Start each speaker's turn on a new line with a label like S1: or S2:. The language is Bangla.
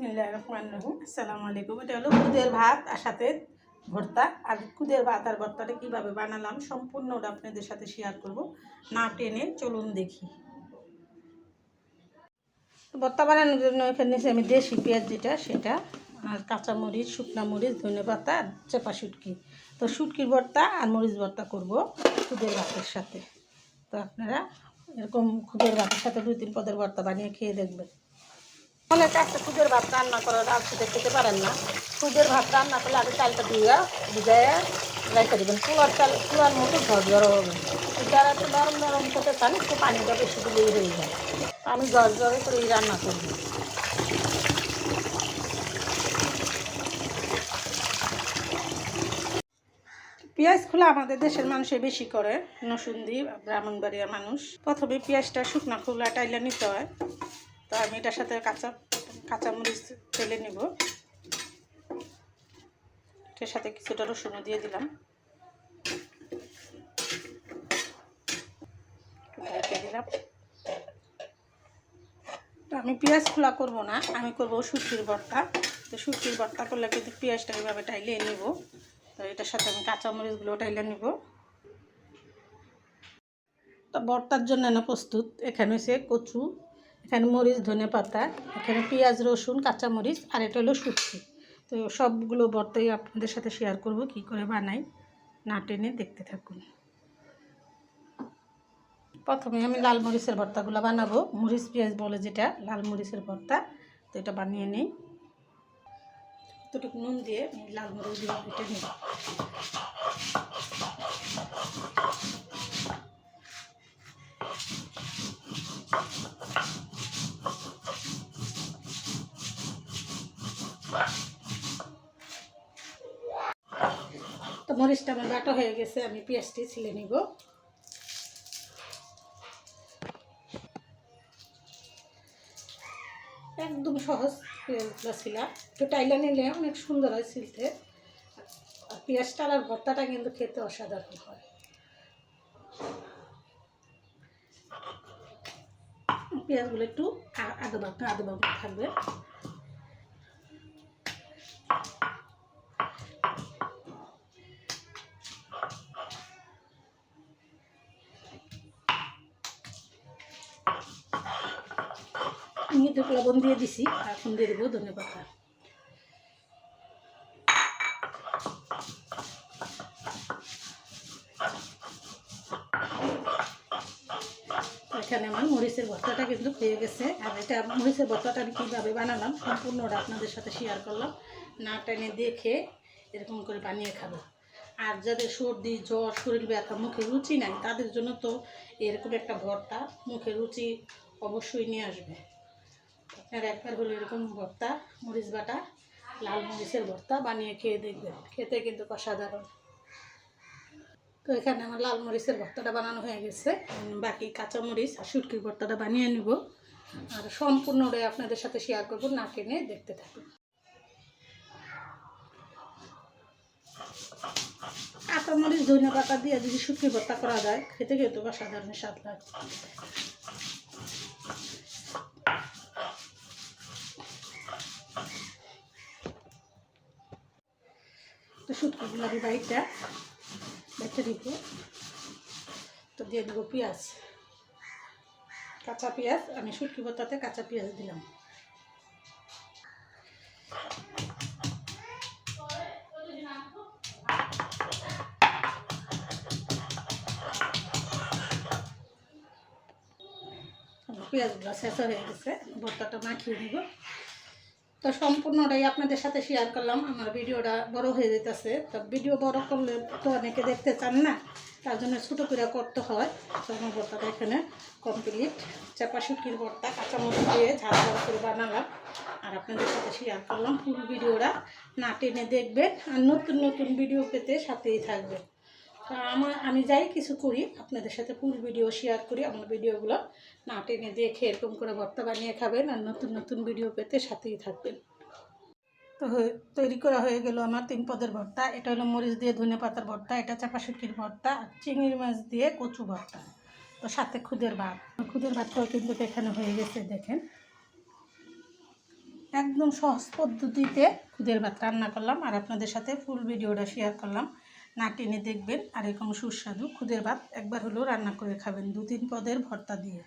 S1: বিসমিল্লাহির রহমানির রহিম। আসসালামু আলাইকুম। এটা হলো খুদের ভাত আর সাথে ভর্তা। আর খুদের ভাত আর ভর্তাটা কীভাবে বানালাম সম্পূর্ণটা আপনাদের সাথে শেয়ার করব, না টেনে চলুন দেখি। ভর্তা বানানোর জন্য এখানে নিয়েছি আমি দেশি পেঁয়াজ যেটা সেটা, আর কাঁচামরিচ, শুকনা মরিচ, ধনেপাতা আর চেপা শুটকি। তো শুটকির ভর্তা আর মরিচ ভর্তা করব খুদের ভাতের সাথে। তো আপনারা এরকম খুদের ভাতের সাথে 2-3 পদের ভর্তা বানিয়ে খেয়ে দেখবেন। অনেকে একটা খুদের ভাত রান্না করার আলসিতে খেতে পারেন না। খুদের ভাত রান্না করলে আগে চালটা ভিজায় রেখে দেবেন। কুলার মতো ঝরঝর হবে। যারা একটু নরম নরম খেতে চান একটু পানিটা বেশি দিলেই হয়ে যায়। আমি ঝরঝরে করেই রান্না করব। পেঁয়াজ খোলা আমাদের দেশের মানুষে বেশি করে, নরসিংদী ব্রাহ্মণবাড়িয়া মানুষ। প্রথমে পেঁয়াজটা শুকনা খোলা টাইলে নিতে হয়। তো আমি এটার সাথে কাঁচামরিচ তেলে নেব। এটার সাথে কিছুটা রসুনও দিয়ে দিলাম, ঢেকে দিলাম। তো আমি পেঁয়াজ খোলা করব না, আমি করব শুটকির ভর্তা। তো শুটকির ভর্তা করলে কিন্তু পেঁয়াজটা এইভাবে টাইলে নেব। তো এটার সাথে আমি কাঁচামরিচগুলো টাইলে নেব। তো ভর্তার জন্য না প্রস্তুত, এখানে হচ্ছে কচু, এখানে মরিচ, ধনেপাতা, এখানে পেঁয়াজ, রসুন, কাঁচামরিচ, আর এটা হলো শুটকি। তো সবগুলো ভর্তাই আপনাদের সাথে শেয়ার করব কি করে বানাই, না টেনে দেখতে থাকুন। প্রথমে আমি লাল মরিচের ভর্তাগুলো বানাবো, মরিচ পেঁয়াজ বলে যেটা, লাল মরিচের ভর্তা। তো এটা বানিয়ে নিই। এতটুকু নুন দিয়ে লাল মরিচগুলো বেটে নিই। তো মরিচটা আমার বাটা হয়ে গেছে, আমি পেঁয়াজটি ছিলে নিব। একদম সহজ পেঁয়াজগুলো ছিলা, একটু টাইলা নিলে অনেক সুন্দর হয় ছিলতে। আর পেঁয়াজটা আর ভর্তাটা কিন্তু খেতে অসাধারণ হয়। পেঁয়াজগুলো একটু আধো ভাগ থাকবে। আমি একটু লবণ দিয়ে দিছি, এখন দিয়ে দেবো ধনেপাতা। এখানে আমার মরিচের ভর্তাটা কিন্তু হয়ে গেছে। আর এটা মরিচের ভর্তাটা আমি কীভাবে বানালাম সম্পূর্ণটা আপনাদের সাথে শেয়ার করলাম, না টেনে দেখে এরকম করে বানিয়ে খাবো। আর যাদের সর্দি, জ্বর, শরীর ব্যথা, মুখে রুচি নাই, তাদের জন্য তো এরকম একটা ভর্তা মুখে রুচি অবশ্যই নিয়ে আসবে। আপনার একবার হলো এরকম ভর্তা, মরিচ বাটা, লাল মরিচের ভর্তা বানিয়ে খেয়ে দেখবেন, খেতে কিন্তু অসাধারণ। তো এখানে আমার লাল মরিচের ভর্তাটা বানানো হয়ে গেছে। বাকি কাঁচামরিচ আর শুটকির ভর্তাটা বানিয়ে নেব, আর সম্পূর্ণটাই আপনাদের সাথে শেয়ার করব, না টেনে দেখতে থাকুন। কাঁচামরিচ, ধনেপাতা দিয়ে যদি শুটকির ভর্তা করা যায়, খেতে খেতে অসাধারণ স্বাদ লাগে। তো শুটকিগুলো আমি বাইটা বেটে দিব। তো দিয়ে দেবো পেঁয়াজ, কাঁচা পেঁয়াজ। আমি শুটকি ভর্তাতে কাঁচা পেঁয়াজ দিলাম। পেঁয়াজগুলো শেষা হয়ে গেছে, ভর্তাটা মাখিয়ে দিব। তো সম্পূর্ণটাই আপনাদের সাথে শেয়ার করলাম। আমার ভিডিওটা বড় হয়ে যেতেছে, তো ভিডিও বড় করলে তো অনেকে দেখতে চান না, তার জন্য ছোটো করে করতে হয়। তো আমার ভর্তাটা এখানে কমপ্লিট। চাপা শুটকির ভর্তা কাঁচামরিচ দিয়ে ঝাল ঝাল করে বানালাম, আর আপনাদের সাথে শেয়ার করলাম। পুরো ভিডিওটা না টেনে দেখবেন, আর নতুন নতুন ভিডিও পেতে সাথেই থাকবেন। তো আমি যাই কিছু করি আপনাদের সাথে ফুল ভিডিও শেয়ার করি। আমার ভিডিওগুলো না টেনে দেখে এরকম করে ভর্তা বানিয়ে খাবেন, আর নতুন নতুন ভিডিও পেতে সাথেই থাকবেন। তো তৈরি করা হয়ে গেল আমার 3 পদের ভর্তা। এটা হলো মরিচ দিয়ে ধনেপাতার ভর্তা, এটা চাপা শুটকির ভর্তা, আর চিংড়ি মাছ দিয়ে কচু ভর্তা। তো সাথে খুদের ভাত। খুদের ভাতটাও কিন্তু এখানে হয়ে গেছে, দেখেন। একদম সহজ পদ্ধতিতে খুদের ভাত রান্না করলাম আর আপনাদের সাথে ফুল ভিডিওটা শেয়ার করলাম। না টেনে দেখবেন আর এরকম সুস্বাদু খুদের ভাত একবার হলেও রান্না করে খাবেন 2-3 পদের ভর্তা দিয়ে।